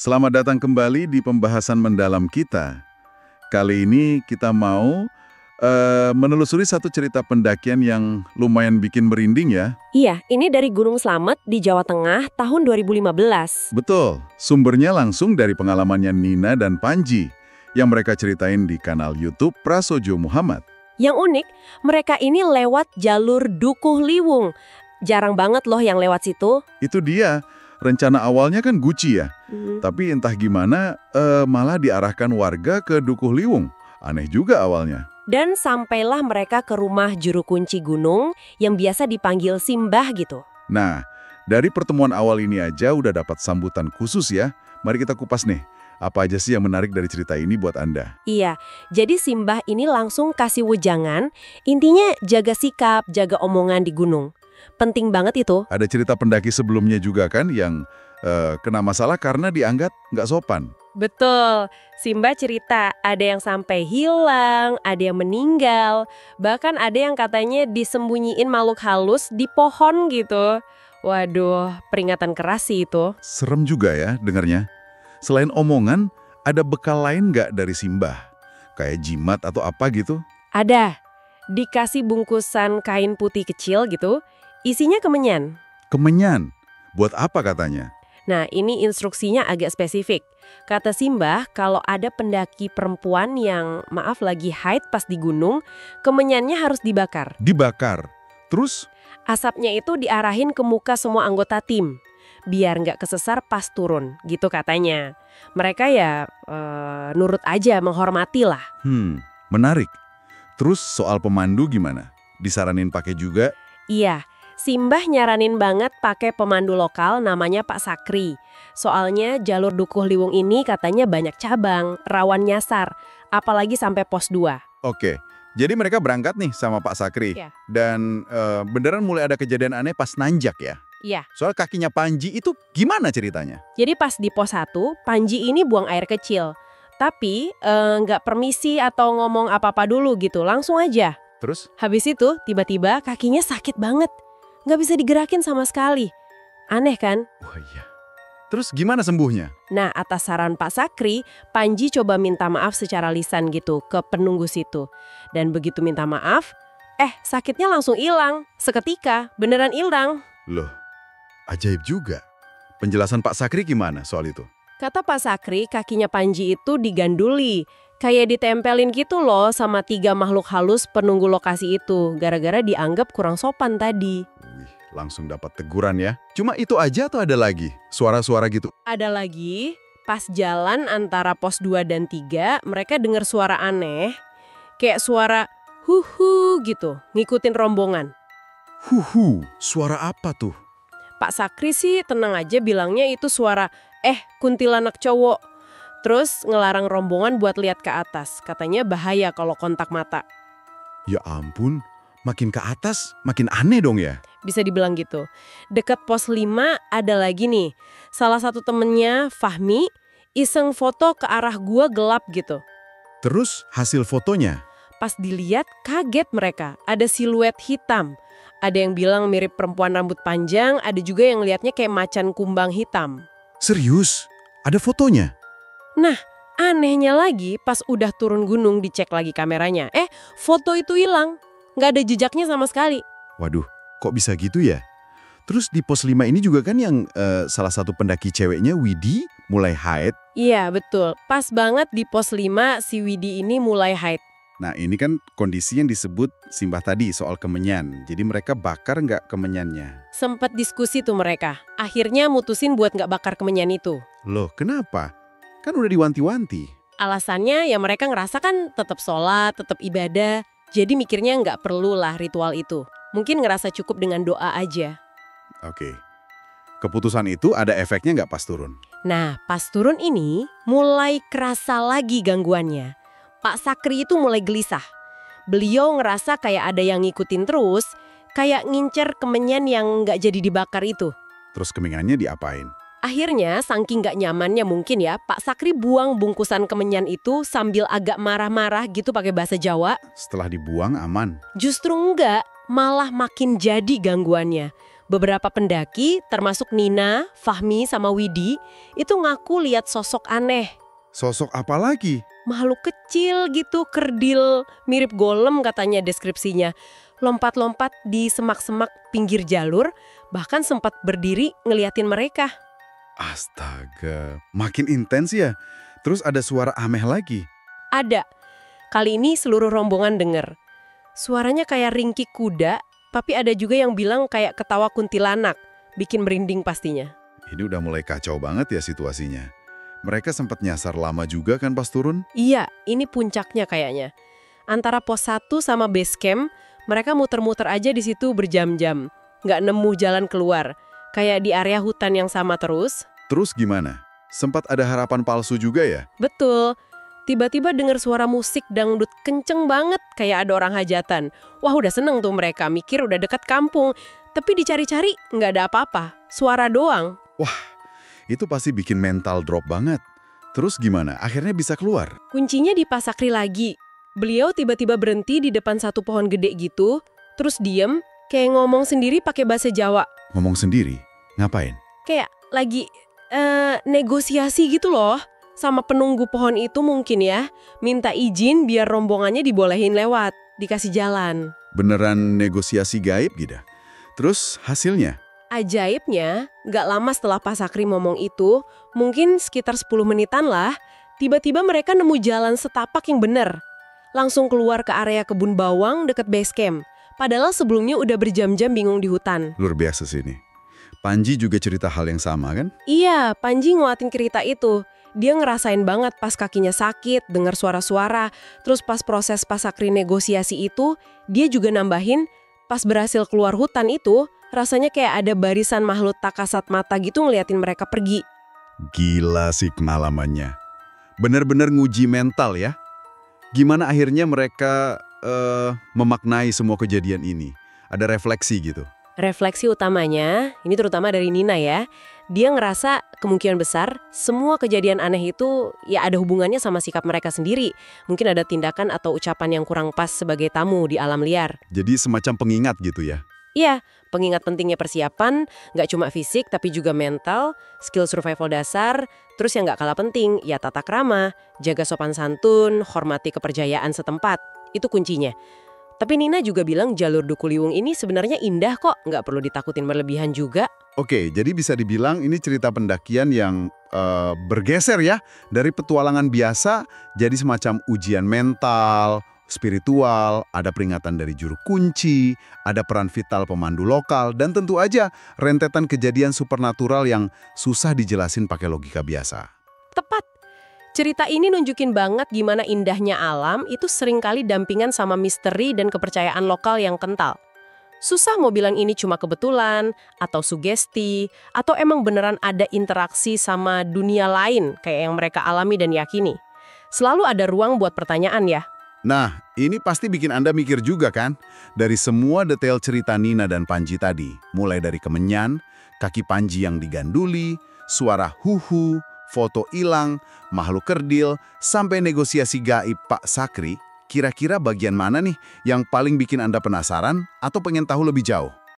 Selamat datang kembali di pembahasan mendalam kita. Kali ini kita mau menelusuri satu cerita pendakian yang lumayan bikin merinding ya. Iya, ini dari Gunung Slamet di Jawa Tengah tahun 2015. Betul, sumbernya langsung dari pengalamannya Nina dan Panji yang mereka ceritain di kanal YouTube Prasojo Muhammad. Yang unik, mereka ini lewat jalur Dukuh Liwung. Jarang banget loh yang lewat situ. Itu dia, rencana awalnya kan Guci ya. Tapi entah gimana malah diarahkan warga ke Dukuh Liwung. Aneh juga awalnya. Dan sampailah mereka ke rumah juru kunci gunung yang biasa dipanggil Simbah gitu. Nah, dari pertemuan awal ini aja udah dapat sambutan khusus ya. Mari kita kupas nih, apa aja sih yang menarik dari cerita ini buat Anda? Iya, jadi Simbah ini langsung kasih wejangan, intinya jaga sikap, jaga omongan di gunung. Penting banget itu. Ada cerita pendaki sebelumnya juga kan yang kena masalah karena dianggap nggak sopan. Betul, Simbah cerita ada yang sampai hilang, ada yang meninggal, bahkan ada yang katanya disembunyiin makhluk halus di pohon gitu. Waduh, peringatan keras sih itu. Serem juga ya dengarnya. Selain omongan, ada bekal lain nggak dari Simbah? Kayak jimat atau apa gitu? Ada, dikasih bungkusan kain putih kecil gitu, isinya kemenyan. Kemenyan. Buat apa katanya? Nah, ini instruksinya agak spesifik. Kata Simbah, kalau ada pendaki perempuan yang, maaf lagi haid pas di gunung, kemenyannya harus dibakar. Dibakar. Terus? Asapnya itu diarahin ke muka semua anggota tim, biar nggak kesesar pas turun, gitu katanya. Mereka ya nurut aja, menghormati lah. Menarik. Terus soal pemandu gimana? Disaranin pakai juga? Iya, Simbah nyaranin banget pakai pemandu lokal namanya Pak Sakri. Soalnya jalur Dukuh Liwung ini katanya banyak cabang, rawan nyasar, apalagi sampai pos 2. Oke, jadi mereka berangkat nih sama Pak Sakri. Iya. Dan beneran mulai ada kejadian aneh pas nanjak ya? Iya, Soal kakinya Panji itu gimana ceritanya? jadi pas di pos 1, Panji ini buang air kecil. Tapi nggak permisi atau ngomong apa-apa dulu gitu, langsung aja. Terus? Habis itu tiba-tiba kakinya sakit banget. Nggak bisa digerakin sama sekali. Aneh kan? Wah iya. Terus gimana sembuhnya? Nah, atas saran Pak Sakri, Panji coba minta maaf secara lisan gitu ke penunggu situ. Dan begitu minta maaf, sakitnya langsung hilang. Seketika, beneran hilang. Loh, ajaib juga. Penjelasan Pak Sakri gimana soal itu? Kata Pak Sakri, kakinya Panji itu diganduli. Kayak ditempelin gitu loh sama 3 makhluk halus penunggu lokasi itu. Gara-gara dianggap kurang sopan tadi. Wih, langsung dapat teguran ya. Cuma itu aja atau ada lagi? Suara-suara gitu? Ada lagi, pas jalan antara pos 2 dan 3, mereka dengar suara aneh. Kayak suara huhu gitu, ngikutin rombongan. Huhu, suara apa tuh? Pak Sakri sih tenang aja bilangnya itu suara, kuntilanak cowok. Terus ngelarang rombongan buat lihat ke atas. Katanya bahaya kalau kontak mata. Ya ampun, makin ke atas makin aneh dong ya. Bisa dibilang gitu. Dekat pos 5 ada lagi nih. Salah satu temennya, Fahmi, iseng foto ke arah gua gelap gitu. Terus hasil fotonya? Pas dilihat kaget mereka, ada siluet hitam. Ada yang bilang mirip perempuan rambut panjang, ada juga yang lihatnya kayak macan kumbang hitam. Serius? Ada fotonya? Nah, anehnya lagi pas udah turun gunung dicek lagi kameranya. Foto itu hilang. Nggak ada jejaknya sama sekali. Waduh, kok bisa gitu ya? Terus di pos 5 ini juga kan yang salah satu pendaki ceweknya, Widi, mulai haid. Iya, betul. Pas banget di pos 5 si Widi ini mulai haid. Nah ini kan kondisi yang disebut Simbah tadi soal kemenyan. Jadi mereka bakar nggak kemenyannya? Sempet diskusi tuh mereka. Akhirnya mutusin buat nggak bakar kemenyan itu. Loh kenapa? Kan udah diwanti-wanti. Alasannya ya mereka ngerasa kan tetap sholat, tetap ibadah. Jadi mikirnya nggak perlulah ritual itu. Mungkin ngerasa cukup dengan doa aja. Oke. Keputusan itu ada efeknya nggak pas turun? Nah, pas turun ini mulai kerasa lagi gangguannya. Pak Sakri itu mulai gelisah. Beliau ngerasa kayak ada yang ngikutin terus, kayak ngincer kemenyan yang nggak jadi dibakar itu. Terus kemenyannya diapain? Akhirnya, saking gak nyamannya mungkin ya, Pak Sakri buang bungkusan kemenyan itu sambil agak marah-marah gitu pakai bahasa Jawa. Setelah dibuang aman. Justru enggak, malah makin jadi gangguannya. Beberapa pendaki, termasuk Nina, Fahmi, sama Widi, itu ngaku lihat sosok aneh. Sosok apa lagi? Makhluk kecil gitu, kerdil, mirip golem katanya deskripsinya. Lompat-lompat di semak-semak pinggir jalur, bahkan sempat berdiri ngeliatin mereka. Astaga, makin intens ya. Terus ada suara aneh lagi. Ada. Kali ini seluruh rombongan denger. Suaranya kayak ringkik kuda, tapi ada juga yang bilang kayak ketawa kuntilanak. Bikin merinding pastinya. Ini udah mulai kacau banget ya situasinya. Mereka sempat nyasar lama juga kan pas turun? Iya, ini puncaknya kayaknya. Antara pos 1 sama base camp, mereka muter-muter aja di situ berjam-jam. Nggak nemu jalan keluar. Kayak di area hutan yang sama terus. Terus gimana? Sempat ada harapan palsu juga ya? Betul. Tiba-tiba dengar suara musik dangdut kenceng banget, kayak ada orang hajatan. Wah, udah seneng tuh mereka, mikir udah dekat kampung. Tapi dicari-cari, nggak ada apa-apa. Suara doang. Itu pasti bikin mental drop banget. Terus gimana? Akhirnya bisa keluar? Kuncinya di Pak Sakri lagi. Beliau tiba-tiba berhenti di depan satu pohon gede gitu, terus diem, kayak ngomong sendiri pakai bahasa Jawa. Ngomong sendiri? Ngapain? Kayak lagi negosiasi gitu loh. Sama penunggu pohon itu mungkin ya. Minta izin biar rombongannya dibolehin lewat, dikasih jalan. Beneran negosiasi gaib gitu? Terus hasilnya? Ajaibnya, nggak lama setelah Pak Sakri ngomong itu, mungkin sekitar 10 menitan lah, tiba-tiba mereka nemu jalan setapak yang bener. Langsung keluar ke area kebun bawang deket base camp. Padahal sebelumnya udah berjam-jam bingung di hutan. Luar biasa sih ini. Panji juga cerita hal yang sama kan? Iya, Panji nguatin cerita itu. Dia ngerasain banget pas kakinya sakit, dengar suara-suara. Terus pas proses Pak Sakri negosiasi itu, dia juga nambahin, pas berhasil keluar hutan itu, rasanya kayak ada barisan makhluk tak kasat mata gitu ngeliatin mereka pergi. Gila sih pengalamannya. Bener-bener nguji mental ya. Gimana akhirnya mereka memaknai semua kejadian ini? Ada refleksi gitu. Refleksi utamanya, ini terutama dari Nina ya, dia ngerasa kemungkinan besar semua kejadian aneh itu ya ada hubungannya sama sikap mereka sendiri. Mungkin ada tindakan atau ucapan yang kurang pas sebagai tamu di alam liar. Jadi semacam pengingat gitu ya? Iya, pengingat pentingnya persiapan, nggak cuma fisik tapi juga mental, skill survival dasar, terus yang nggak kalah penting, ya tata krama, jaga sopan santun, hormati kepercayaan setempat. Itu kuncinya. Tapi Nina juga bilang jalur Dukuliwung ini sebenarnya indah kok, nggak perlu ditakutin berlebihan juga. Oke, jadi bisa dibilang ini cerita pendakian yang bergeser ya. Dari petualangan biasa jadi semacam ujian mental, spiritual, ada peringatan dari juru kunci, ada peran vital pemandu lokal, dan tentu aja rentetan kejadian supernatural yang susah dijelasin pakai logika biasa. Tepat. Cerita ini nunjukin banget gimana indahnya alam itu seringkali dampingan sama misteri dan kepercayaan lokal yang kental. Susah mau bilang ini cuma kebetulan, atau sugesti, atau emang beneran ada interaksi sama dunia lain kayak yang mereka alami dan yakini. Selalu ada ruang buat pertanyaan ya. Nah, ini pasti bikin Anda mikir juga kan? Dari semua detail cerita Nina dan Panji tadi, mulai dari kemenyan, kaki Panji yang diganduli, suara huhu, foto hilang, makhluk kerdil, sampai negosiasi gaib Pak Sakri, kira-kira bagian mana nih yang paling bikin Anda penasaran atau pengen tahu lebih jauh?